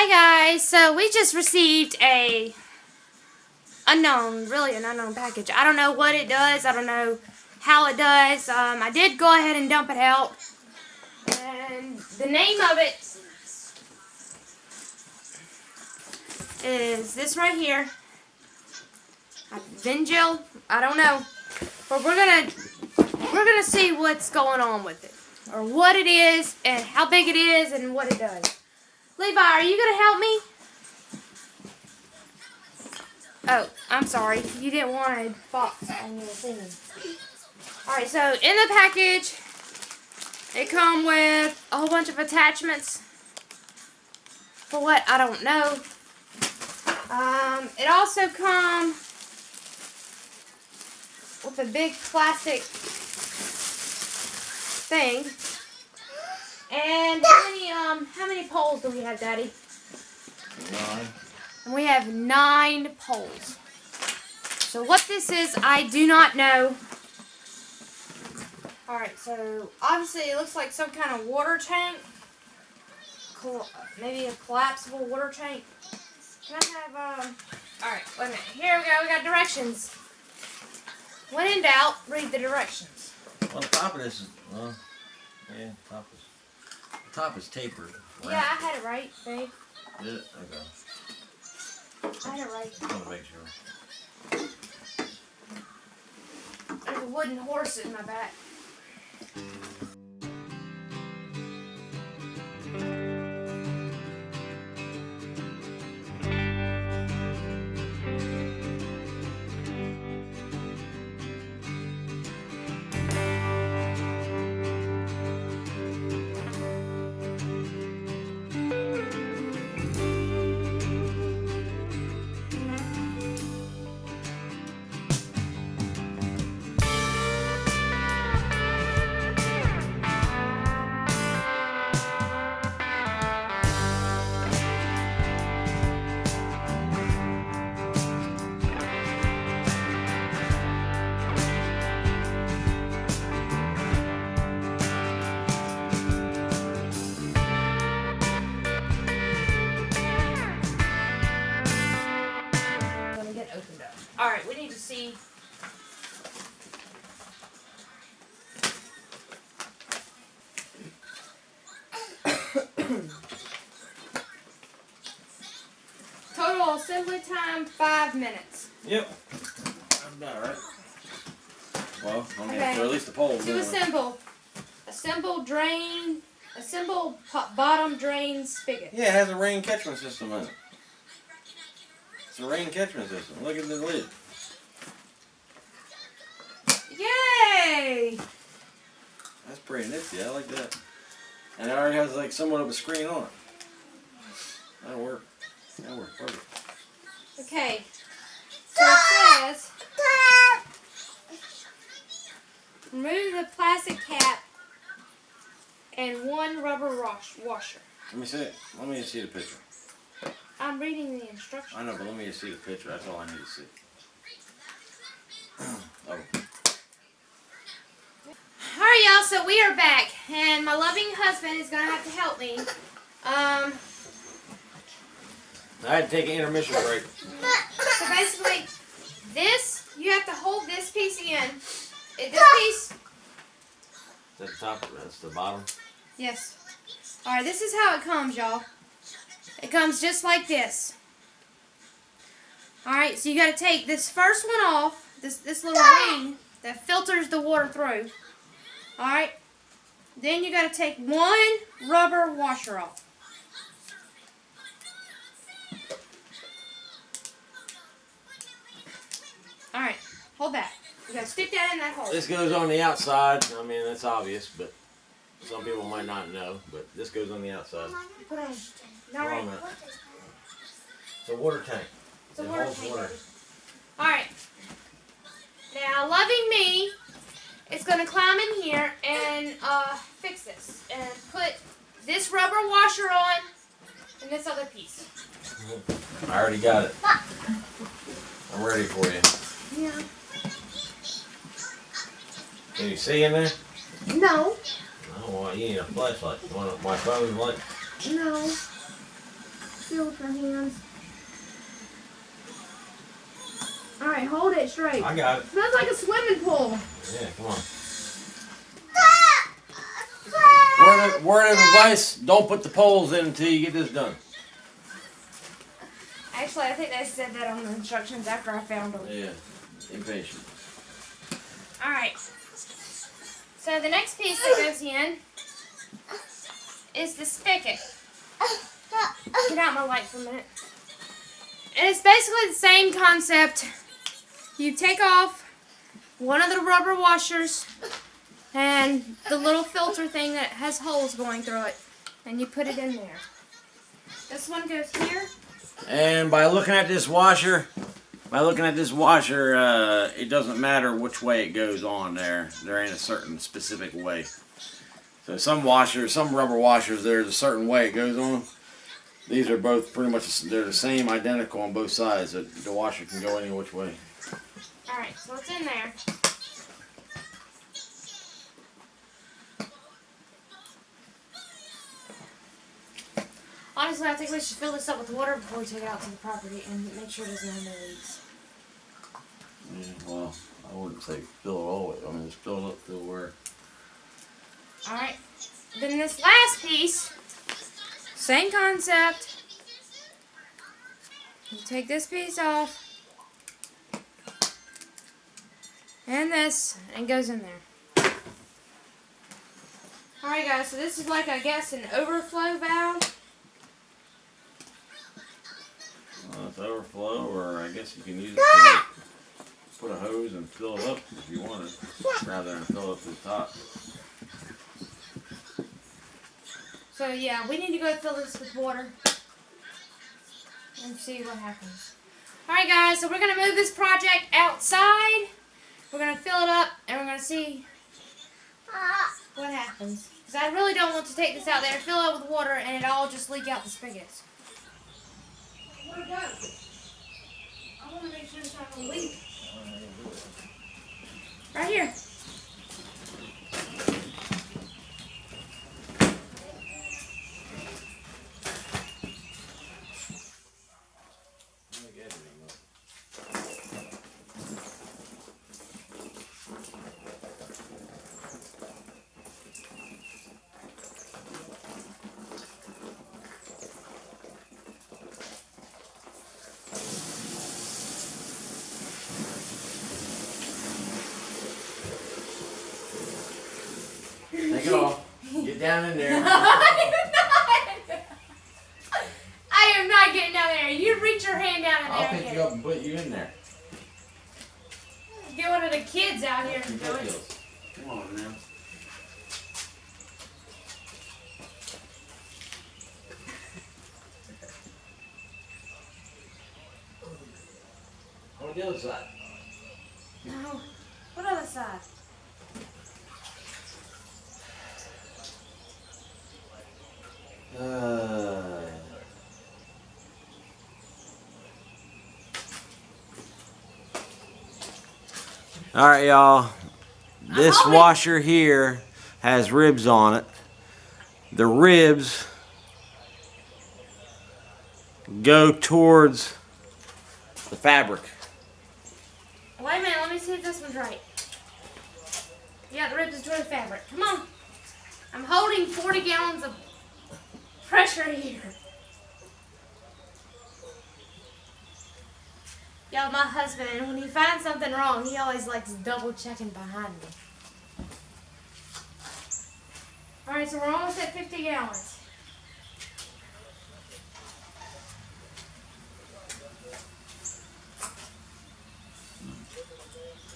Hi guys, so we just received really an unknown package. I don't know what it does, I don't know how it does. I did go ahead and dump it out. And the name of it is this right here. Vingli, I don't know. But we're gonna see what's going on with it. Or what it is and how big it is and what it does. Levi, are you going to help me? Oh, I'm sorry. You didn't want a box on your thing. Alright, so in the package, it comes with a whole bunch of attachments. For what? I don't know. It also comes with a big plastic thing. And how many poles do we have, Daddy? 9. And we have 9 poles. So what this is, I do not know. Alright, so obviously it looks like some kind of water tank. Maybe a collapsible water tank. Can I have, alright, wait a minute. Here we go, we got directions. When in doubt, read the directions. Well, the top of this is, yeah, the top is tapered. Right? Yeah, I had it right, babe. Did it? Okay. I had it right. I want to make sure. There's a wooden horse in my back. Alright, we need to see. Total assembly time 5 minutes. Yep. That's about right. Well, I mean, Okay. for at least the poles. To assemble. Assemble bottom drain spigot. Yeah, it has a rain catchment system in it. It's a rain catchment system. Look at the lid. Yay! That's pretty nifty. I like that. And it already has like somewhat of a screen on it. That'll work. That'll work perfect. Okay. So it says, remove the plastic cap and 1 rubber washer. Let me see it. Let me just see the picture. I'm reading the instructions. I know, but let me just see the picture. That's all I need to see. Oh. Alright, y'all, so we are back, and my loving husband is going to have to help me. I had to take an intermission break. So basically, this, you have to hold this piece in. This piece... Is that the top? That's the bottom? Yes. Alright, this is how it comes, y'all. It comes just like this. Alright, so you got to take this first one off, this little ring that filters the water through. Alright, then you got to take 1 rubber washer off. Alright, hold that. You got to stick that in that hole. This goes on the outside. I mean, that's obvious, but some people might not know. But this goes on the outside. Put on. Not right. It's a water tank. It's a It water holds tank. water. Alright. Now, loving me is going to climb in here and fix this. And put this rubber washer on and this other piece. I already got it. I'm ready for you. Yeah. Can you see in there? No. Oh, well, you need a flashlight. You want my phone light? No. still with your hands. Alright, hold it straight. I got it. Smells like a swimming pool. Yeah, come on. Word of advice, don't put the poles in until you get this done. Actually, I think they said that on the instructions after I found them. Yeah, impatient. Alright. So the next piece that goes in is the spigot. Get out my light for a minute. And it's basically the same concept. You take off one of the rubber washers and the little filter thing that has holes going through it, and you put it in there. This one goes here. And by looking at this washer, it doesn't matter which way it goes on there. There ain't a certain specific way. So some rubber washers, there's a certain way it goes on. These are both pretty much, they're the same, identical on both sides. The washer can go any which way. Alright, so it's in there. Honestly, I think we should fill this up with water before we take it out to the property and make sure there's no leaks. Yeah, well, I wouldn't say fill it all the way. I mean, just fill it up to where. Alright, then this last piece, same concept. You take this piece off, and this, and goes in there. Alright guys, so this is like, I guess, an overflow valve. It's overflow, or I guess you can use it to put a hose and fill it up if you wanted, rather than fill it up to the top. So yeah, we need to go fill this with water and see what happens. Alright guys, so we're going to move this project outside. We're going to fill it up and we're going to see what happens. Because I really don't want to take this out there, fill it with water, and it all just leak out the spigots. Where'd it go? I want to make sure it's not going to leak. Right here. Take it off. Get down in there. I am not getting down there. You reach your hand down in there. I'll pick you up and put you in there. Get one of the kids out here and do it. Come on now. On the other side. No. What other side? All right, y'all. This washer here has ribs on it. The ribs go towards the fabric. Wait a minute, let me see if this one's right. Yeah, the ribs is toward the fabric. Come on. I'm holding 40 gallons of pressure here. Y'all, my husband, when he finds something wrong, he always likes double checking behind me. Alright, so we're almost at 50 gallons.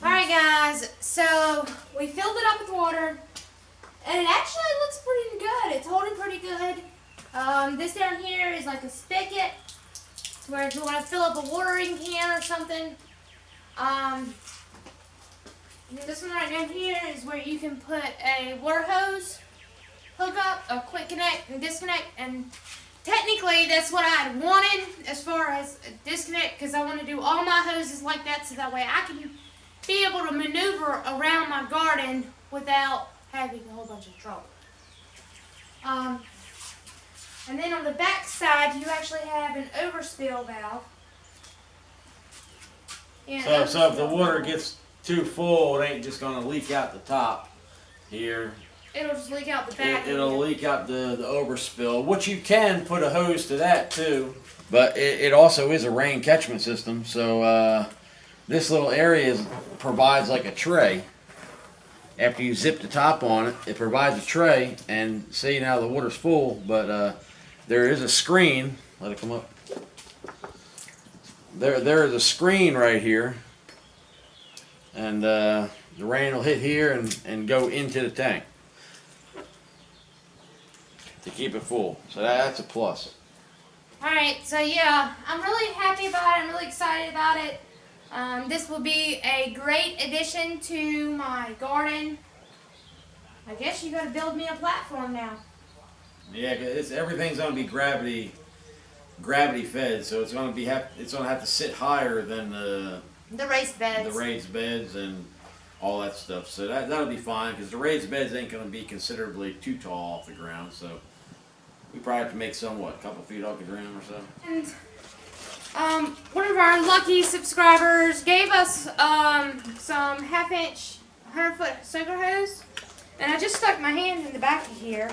Alright guys, so we filled it up with water, and it actually looks pretty good. It's holding pretty good. This down here is like a spigot, where if you want to fill up a watering can or something. This one right down here is where you can put a water hose, hook up, a quick connect and disconnect, and technically that's what I had wanted as far as a disconnect, because I want to do all my hoses like that so that way I can be able to maneuver around my garden without having a whole bunch of trouble. And then on the back side, you actually have an overspill valve. Yeah, So if the water gets too full, it ain't just gonna leak out the top here. it'll just leak out the back. It'll leak out the overspill, which you can put a hose to that too. But it also is a rain catchment system, so this little area provides like a tray. After you zip the top on it, it provides a tray, and see now the water's full, but there is a screen. Let it come up. There is a screen right here, and the rain will hit here and go into the tank to keep it full. So that's a plus. Alright, so yeah, I'm really happy about it. I'm really excited about it. This will be a great addition to my garden. I guess you got to build me a platform now. Yeah, everything's gonna be gravity fed, so it's gonna have to sit higher than the raised beds. The raised beds and all that stuff. So that'll be fine, because the raised beds ain't gonna be considerably too tall off the ground. So we probably have to make some, a couple feet off the ground or so. And one of our lucky subscribers gave us some 1/2-inch 100-foot soaker hose, and I just stuck my hand in the back of here.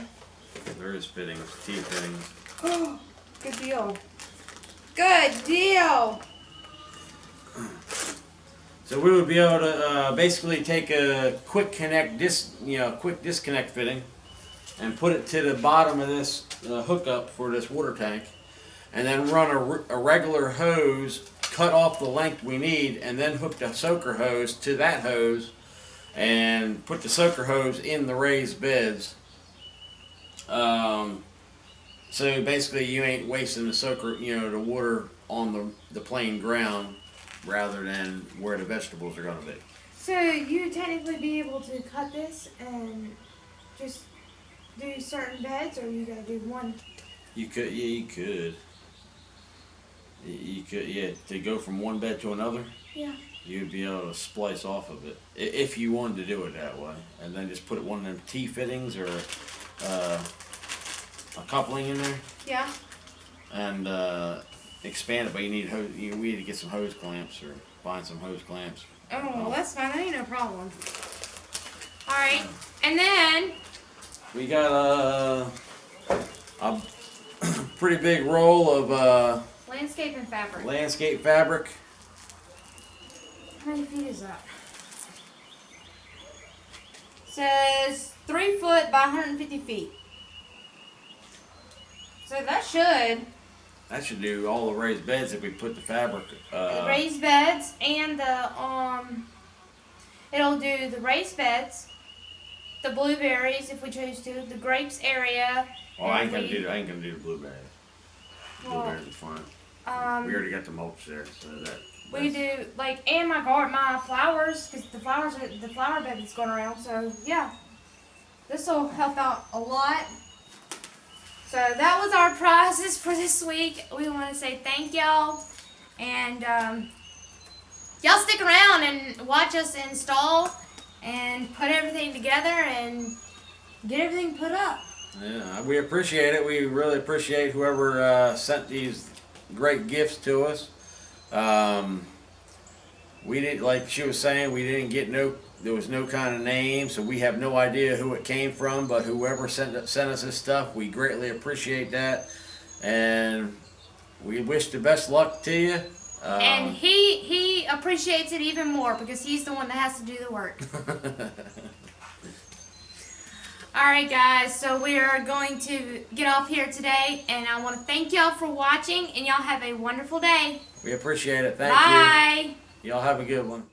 There is fittings, T-fittings. Oh, good deal. Good deal. So we would be able to basically take a quick disconnect fitting and put it to the bottom of this hookup for this water tank, and then run a regular hose, cut off the length we need, and then hook the soaker hose to that hose, and put the soaker hose in the raised beds. So basically, you ain't wasting the water on the plain ground, rather than where the vegetables are going to be. So you technically be able to cut this and just do certain beds, or you gotta do one? You could, yeah, you could. You could, yeah, to go from one bed to another. Yeah. You'd be able to splice off of it if you wanted to do it that way, and then just put one of them T fittings or a coupling in there. Yeah. And expand it, but we need to get some hose clamps or find some hose clamps. Oh, well, that's fine. That ain't no problem. All right, and then we got a pretty big roll of landscaping fabric. Landscape fabric. How many feet is that? Says 3 foot by 150 feet. So that should do all the raised beds if we put the fabric. The raised beds and the it'll do the raised beds, the blueberries if we choose to, the grapes area. Oh, I ain't gonna do the blueberries. Well, Blueberries are fine. We already got the mulch there, so that. We do and my flowers, because the flower bed that's going around. So yeah, this will help out a lot. So that was our prizes for this week. We want to say thank y'all, and y'all stick around and watch us install and put everything together and get everything put up. Yeah, we appreciate it. We really appreciate whoever sent these great gifts to us. We didn't, like she was saying, we didn't get there was no kind of name, so we have no idea who it came from, but whoever sent us this stuff, we greatly appreciate that, and we wish the best luck to you. And he appreciates it even more, because he's the one that has to do the work. Alright guys, so we are going to get off here today, and I want to thank y'all for watching, and y'all have a wonderful day. We appreciate it. Thank you. Bye. Y'all have a good one.